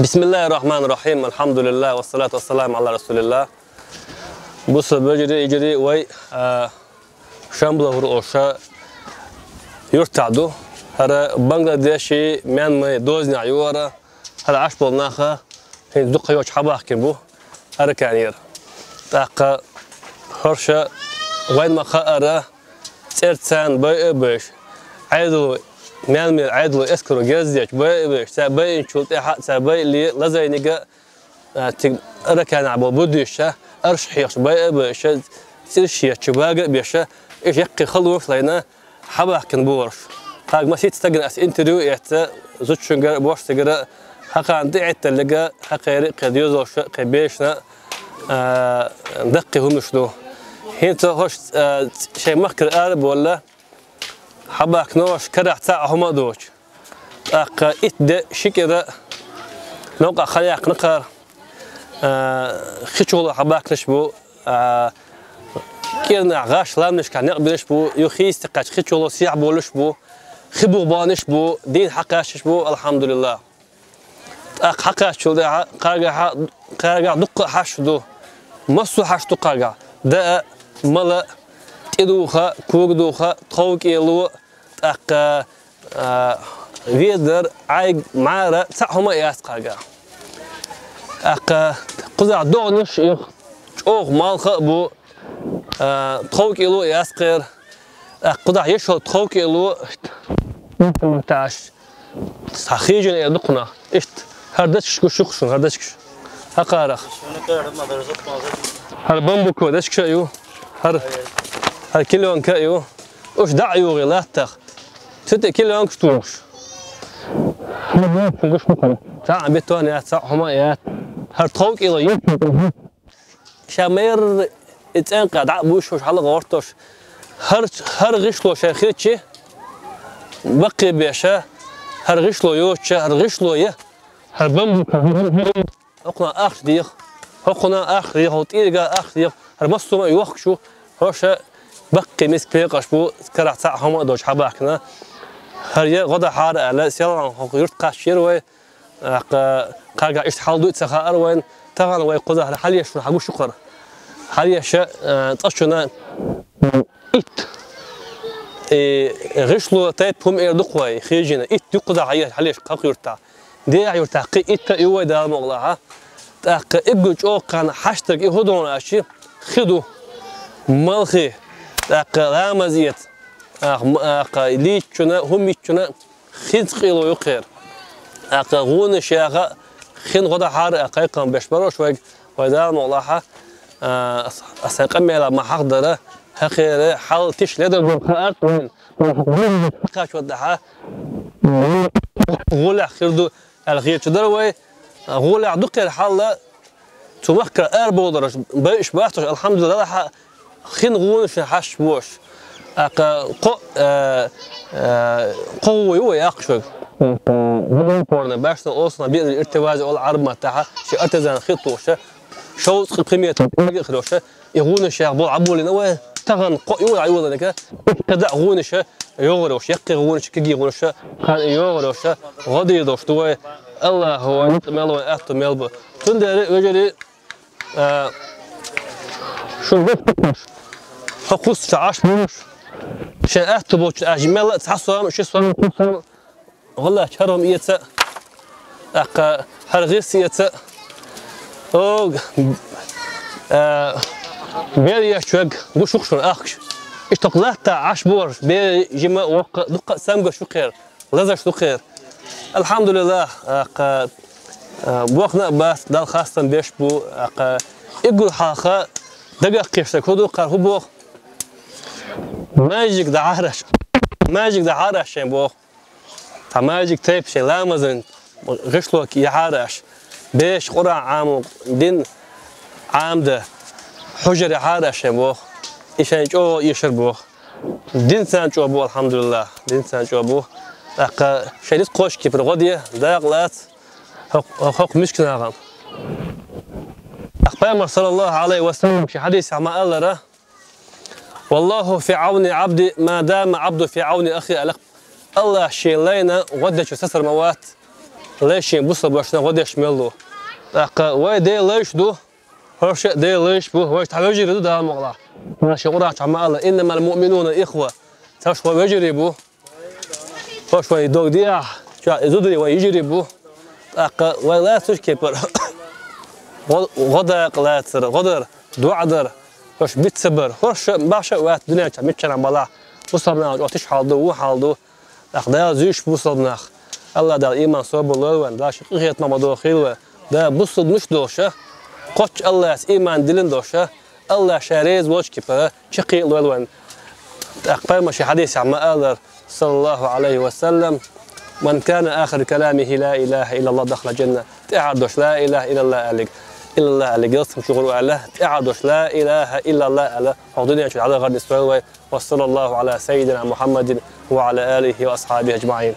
بسم الله الرحمن الرحيم الحمد لله والصلاة والسلام على رسول الله. بص بجري يجري وي شامبلا هروشة يرتعدو هذا بنغلاديشي ميانمار دوزنا عيورة هذا عش بالناخة هين دق يوش حباح كنبو هذا كانير تاقة هرشة وين ما خأرة ترتان باش عيدو ميانمار عيدو اسكرو جزيج باش تبين شو تحت تبين لي لازم نيجا هذا كان عبو بديشة أرشحيش باش ترشية شباقة بيش إيش يقي خلوش لينا حباح كنبورش هاك ما سيت تستقن أس انتريو يحتا زوج شنقر بوش تقرأ حقا عندي عدت اللقاء حقا يريق قديوزو قبيشنا دقي هم شنو هين تهوش شيء مخكر قارب ولا حباك نوش كرح تاع هما دوش أقا إتدا شكرا نوقع خليق نقر خشول حباك نشبو كيرنا غاش لامنش كان يقبلش بو يخيس تقاش خشول سيع بولش بو خبو بانش بو دين حقاش بو الحمد لله حقاش شو ده قارقع دق حشدو مصو حشدو قارقع ده ملا تدوخا كوغدوخا توك يلو اق فيدر عايق معارة تاعهما ياس قارقع اق قزع دونش اوغ مالخ بو توك يلو ياس قير قزع يشو توك يلو تاعش صحيجن يدقنا اشت هردش شو هردش هقارخ هر بامبوكو داش كشيو هر كيلون كايو وش دعيو غلاتخ ست كيلون كشتوش هر مقرة تاع بيتوني تاع حمايات هر توك إلى شامير اتنقى دعبوش وش حلقة ورطوش هر غشلو شاخيتشي بقي بيشا هر غشلو يوتشا هر غشلو يه هر بامبوكو أقنا آخر ديخ هقنا آخر ديخ وطيرقا آخر ديخ هر مصوما يوخشو هوشا بقي مس بيقاش بو كرع تاع هما دوش حباكنا هر غدا حار على سيران هو يرتقى شيروي قاقا اشتحالدو تسخا أروين تغان وي قدا حاليش حقو شكر حاليش تشنا إت غشلو تايت بوم إردقوي خيجينا إت يقدا حاليش قاق يرتقى دي يرتقى إت يوي دام الله تاق إجوج أو كان حشتك يهودون أشي خدو ملخي تاق رامزيت ليتشنا هم يتشنا خين قيلو يقير تاق غون شيخا خين غدا حار أقيقا بشبروش ويدان الله أساقم على ما حقدره هخير حال تش لدر بالخاط وين كاش ودها غولع خيردو الغير تدروي غولع دقير حال تمكر أربعة بايش باستش الحمد لله خين غونش حش بوش قوي وياقشك بورنا باش أوصنا بيد الارتواز أو العرب متاعها شيء أتزان خطوشة شو قيمة خلوشة يغونش يا بول عبول نواه تغن قوي عيوض لك كذا غونش يغروش يقي غونش كجي غونش كان يغروش غادي يدوش توه الله هو ملو أحط ملبو تندر وجري شو بس حقوس تعاش منش شيء أحطبو أجمل تحصل شو صار كل والله شرهم يتسا هرغيس يتسا أو بيريا شوق وش وخشون أخش اشتقلت عاش بورش بيجمع وق دق سامج شو خير لازم شو خير الحمد لله بوقنا بس دال خاصة بيش بو يقول حاخة دقق قيشتك هدو قار هو بوق ماجيك دعارش شين بوق تا ماجيك تيب شين لامزن غشلوك يعارش بيش قرع عام دين عامده حجر عارش شين بوق إيشان جو يشربوه دين سان جو بو الحمد لله دين سان جو بو شريط قوش كيف الغدية داقلات حق مشكلة غام أخبار صلى الله عليه وسلم في حديث عما الله والله في عون عبدي ما دام عبده في عون أخي الله شيلينا ودش سسر موات ليش بوصل باشنا غدش ملو أق ويدي ليش دو هرش دي ليش بو ويش تحوجي ردو ده المغلا ماشي قرأ عما الله إنما المؤمنون إخوة تشوا ويجري بو فشوا يدوق ديا زودري ويجري بو أق ولا تشكي بر غدر قلاتر غدر دوعدر فش بيت صبر فش باشا وقت دنيا متشنا ملا وصلنا وتش حالدو وحالدو أخدا زيش بوصلنا الله ده إيمان صوب الله وان ده شقيقة ما مدوخيل ده بوصل مش دوشة قش الله إيمان دلنا دوشة الله شريز وجه كبره شقيق الله وان أقبل مش حديث عما قال صلى الله عليه وسلم من كان آخر كلامه لا إله إلا الله دخل الجنة تعدش لا إله إلا الله عليك إلا الله عليك يصم شغل على تعدش لا إله إلا الله على حضني على غرد إسرائيل وصلى الله على سيدنا محمد وعلى آله وأصحابه أجمعين.